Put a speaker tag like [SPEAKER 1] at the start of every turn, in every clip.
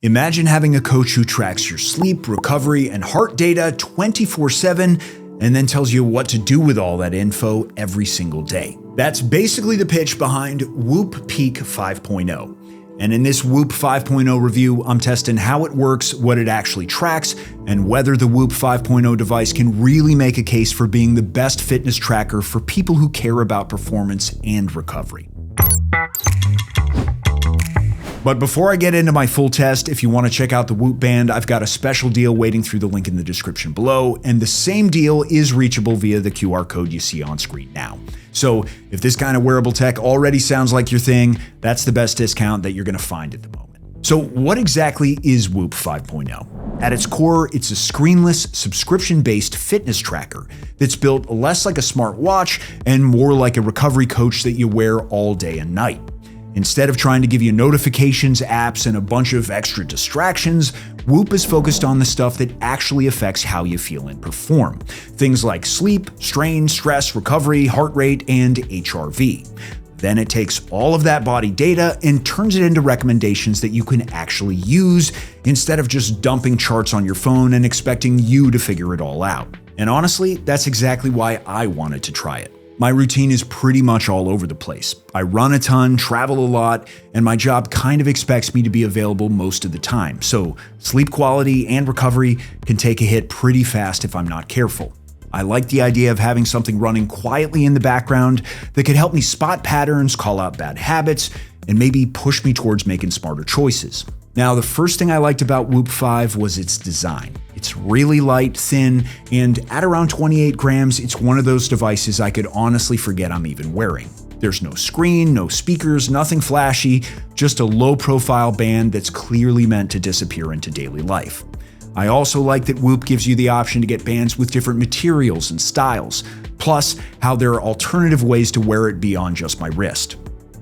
[SPEAKER 1] Imagine having a coach who tracks your sleep, recovery, and heart data 24/7 and then tells you what to do with all that info every single day. That's basically the pitch behind Whoop Peak 5.0. And in this Whoop 5.0 review, I'm testing how it works, what it actually tracks, and whether the Whoop 5.0 device can really make a case for being the best fitness tracker for people who care about performance and recovery. But before I get into my full test, if you want to check out the Whoop band, I've got a special deal waiting through the link in the description below, and the same deal is reachable via the QR code you see on screen now. So if this kind of wearable tech already sounds like your thing, that's the best discount that you're going to find at the moment. So what exactly is Whoop 5.0? At its core, it's a screenless, subscription-based fitness tracker that's built less like a smartwatch and more like a recovery coach that you wear all day and night. Instead of trying to give you notifications, apps, and a bunch of extra distractions, Whoop is focused on the stuff that actually affects how you feel and perform. Things like sleep, strain, stress, recovery, heart rate, and HRV. Then it takes all of that body data and turns it into recommendations that you can actually use instead of just dumping charts on your phone and expecting you to figure it all out. And honestly, that's exactly why I wanted to try it. My routine is pretty much all over the place. I run a ton, travel a lot, and my job kind of expects me to be available most of the time. So sleep quality and recovery can take a hit pretty fast if I'm not careful. I like the idea of having something running quietly in the background that could help me spot patterns, call out bad habits, and maybe push me towards making smarter choices. Now, the first thing I liked about Whoop 5 was its design. It's really light, thin, and at around 28 grams, it's one of those devices I could honestly forget I'm even wearing. There's no screen, no speakers, nothing flashy, just a low-profile band that's clearly meant to disappear into daily life. I also like that Whoop gives you the option to get bands with different materials and styles, plus how there are alternative ways to wear it beyond just my wrist.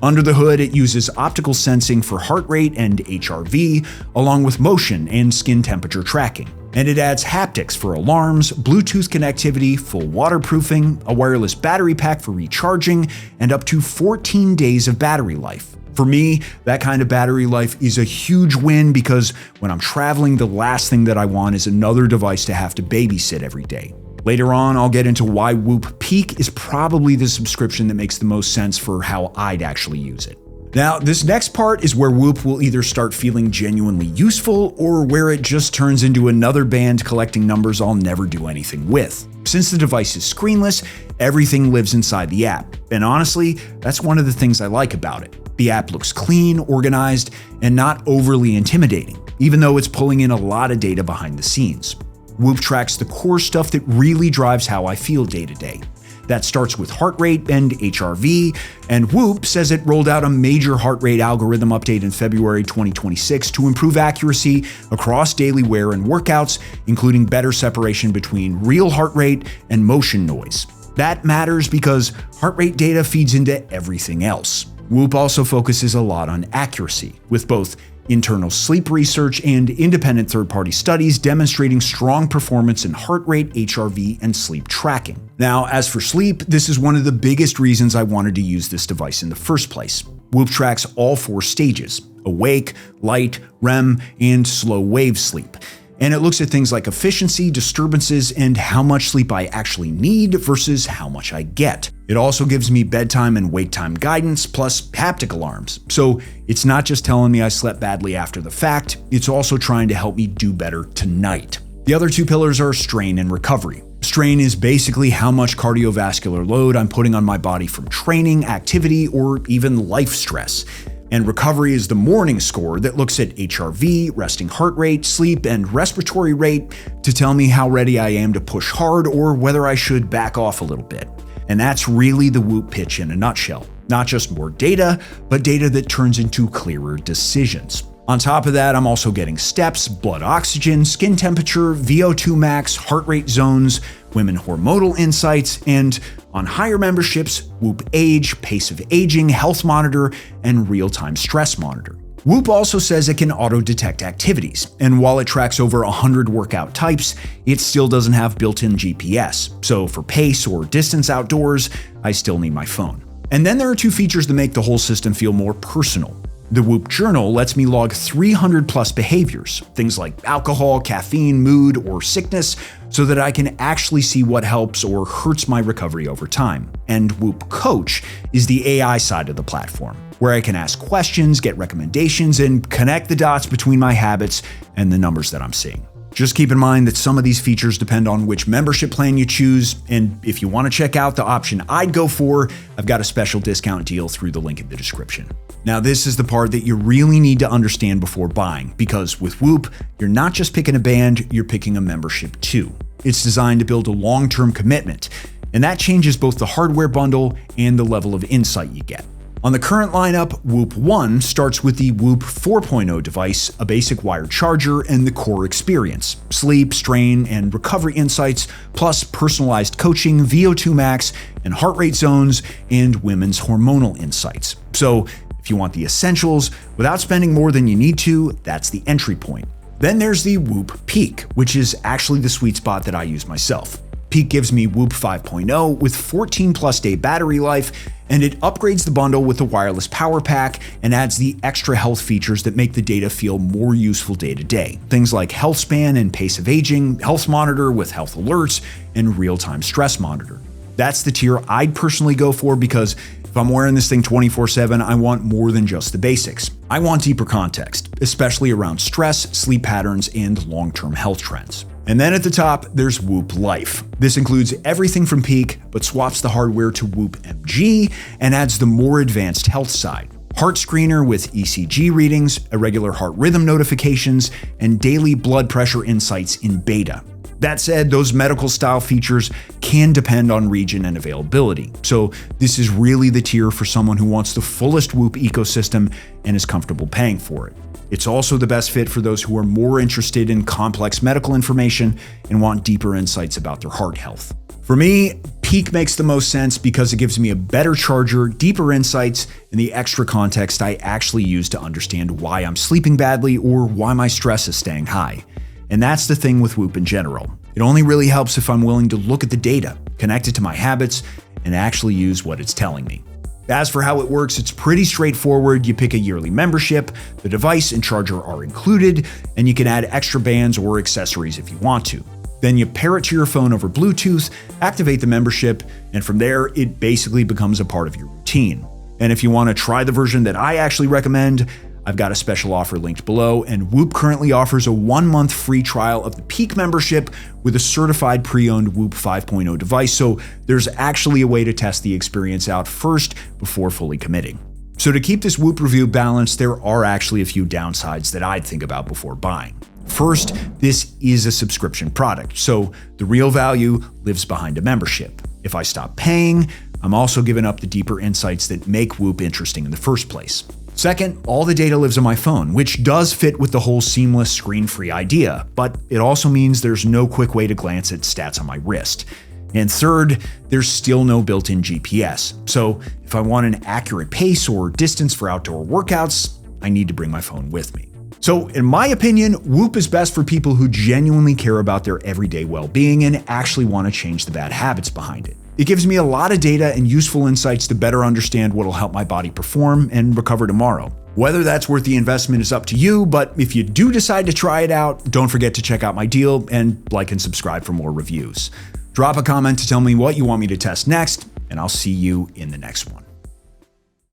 [SPEAKER 1] Under the hood, it uses optical sensing for heart rate and HRV, along with motion and skin temperature tracking. And it adds haptics for alarms, Bluetooth connectivity, full waterproofing, a wireless battery pack for recharging, and up to 14 days of battery life. For me, that kind of battery life is a huge win because when I'm traveling, the last thing that I want is another device to have to babysit every day. Later on, I'll get into why Whoop Peak is probably the subscription that makes the most sense for how I'd actually use it. Now, this next part is where Whoop will either start feeling genuinely useful or where it just turns into another band collecting numbers I'll never do anything with. Since the device is screenless, everything lives inside the app. And honestly, that's one of the things I like about it. The app looks clean, organized, and not overly intimidating, even though it's pulling in a lot of data behind the scenes. Whoop tracks the core stuff that really drives how I feel day to day. That starts with heart rate and HRV, and Whoop says it rolled out a major heart rate algorithm update in February 2026 to improve accuracy across daily wear and workouts, including better separation between real heart rate and motion noise. That matters because heart rate data feeds into everything else. Whoop also focuses a lot on accuracy, with both internal sleep research and independent third-party studies demonstrating strong performance in heart rate, HRV, and sleep tracking. Now, as for sleep, this is one of the biggest reasons I wanted to use this device in the first place. Whoop tracks all 4 stages: awake, light, REM, and slow wave sleep. And it looks at things like efficiency, disturbances, and how much sleep I actually need versus how much I get. It also gives me bedtime and wake time guidance, plus haptic alarms. So it's not just telling me I slept badly after the fact, it's also trying to help me do better tonight. The other 2 pillars are strain and recovery. Strain is basically how much cardiovascular load I'm putting on my body from training, activity, or even life stress. And recovery is the morning score that looks at HRV, resting heart rate, sleep, and respiratory rate to tell me how ready I am to push hard or whether I should back off a little bit. And that's really the Whoop pitch in a nutshell. Not just more data, but data that turns into clearer decisions. On top of that, I'm also getting steps, blood oxygen, skin temperature, VO2 max, heart rate zones, women hormonal insights, and on higher memberships, Whoop Age, Pace of Aging, Health Monitor, and Real-Time Stress Monitor. Whoop also says it can auto-detect activities, and while it tracks over 100 workout types, it still doesn't have built-in GPS. So for pace or distance outdoors, I still need my phone. And then there are 2 features that make the whole system feel more personal. The Whoop Journal lets me log 300 plus behaviors, things like alcohol, caffeine, mood, or sickness, so that I can actually see what helps or hurts my recovery over time. And Whoop Coach is the AI side of the platform, where I can ask questions, get recommendations, and connect the dots between my habits and the numbers that I'm seeing. Just keep in mind that some of these features depend on which membership plan you choose, and if you want to check out the option I'd go for, I've got a special discount deal through the link in the description. Now, this is the part that you really need to understand before buying, because with Whoop, you're not just picking a band, you're picking a membership too. It's designed to build a long-term commitment, and that changes both the hardware bundle and the level of insight you get. On the current lineup, Whoop 1 starts with the Whoop 4.0 device, a basic wired charger, and the core experience: sleep, strain, and recovery insights, plus personalized coaching, VO2 max, and heart rate zones, and women's hormonal insights. So, if you want the essentials without spending more than you need to, that's the entry point. Then there's the Whoop Peak, which is actually the sweet spot that I use myself. Peak gives me Whoop 5.0 with 14 plus day battery life, and it upgrades the bundle with a wireless power pack and adds the extra health features that make the data feel more useful day to day. Things like health span and pace of aging, health monitor with health alerts, and real-time stress monitor. That's the tier I'd personally go for because if I'm wearing this thing 24/7, I want more than just the basics. I want deeper context, especially around stress, sleep patterns, and long-term health trends. And then at the top, there's Whoop Life. This includes everything from Peak, but swaps the hardware to Whoop MG and adds the more advanced health side. Heart screener with ECG readings, irregular heart rhythm notifications, and daily blood pressure insights in beta. That said, those medical style features can depend on region and availability. So this is really the tier for someone who wants the fullest Whoop ecosystem and is comfortable paying for it. It's also the best fit for those who are more interested in complex medical information and want deeper insights about their heart health. For me, Peak makes the most sense because it gives me a better charger, deeper insights, and the extra context I actually use to understand why I'm sleeping badly or why my stress is staying high. And that's the thing with Whoop in general. It only really helps if I'm willing to look at the data, connect it to my habits, and actually use what it's telling me. As for how it works, it's pretty straightforward. You pick a yearly membership, the device and charger are included, and you can add extra bands or accessories if you want to. Then you pair it to your phone over Bluetooth, activate the membership, and from there, it basically becomes a part of your routine. And if you want to try the version that I actually recommend, I've got a special offer linked below, and Whoop currently offers a 1-month free trial of the Peak membership with a certified pre-owned Whoop 5.0 device, so there's actually a way to test the experience out first before fully committing. So to keep this Whoop review balanced, there are actually a few downsides that I'd think about before buying. First, this is a subscription product, so the real value lives behind a membership. If I stop paying, I'm also giving up the deeper insights that make Whoop interesting in the first place. Second, all the data lives on my phone, which does fit with the whole seamless screen-free idea, but it also means there's no quick way to glance at stats on my wrist. And third, there's still no built-in GPS, so if I want an accurate pace or distance for outdoor workouts, I need to bring my phone with me. So in my opinion, Whoop is best for people who genuinely care about their everyday well-being and actually want to change the bad habits behind it. It gives me a lot of data and useful insights to better understand what'll help my body perform and recover tomorrow. Whether that's worth the investment is up to you, but if you do decide to try it out, don't forget to check out my deal and like and subscribe for more reviews. Drop a comment to tell me what you want me to test next, and I'll see you in the next one.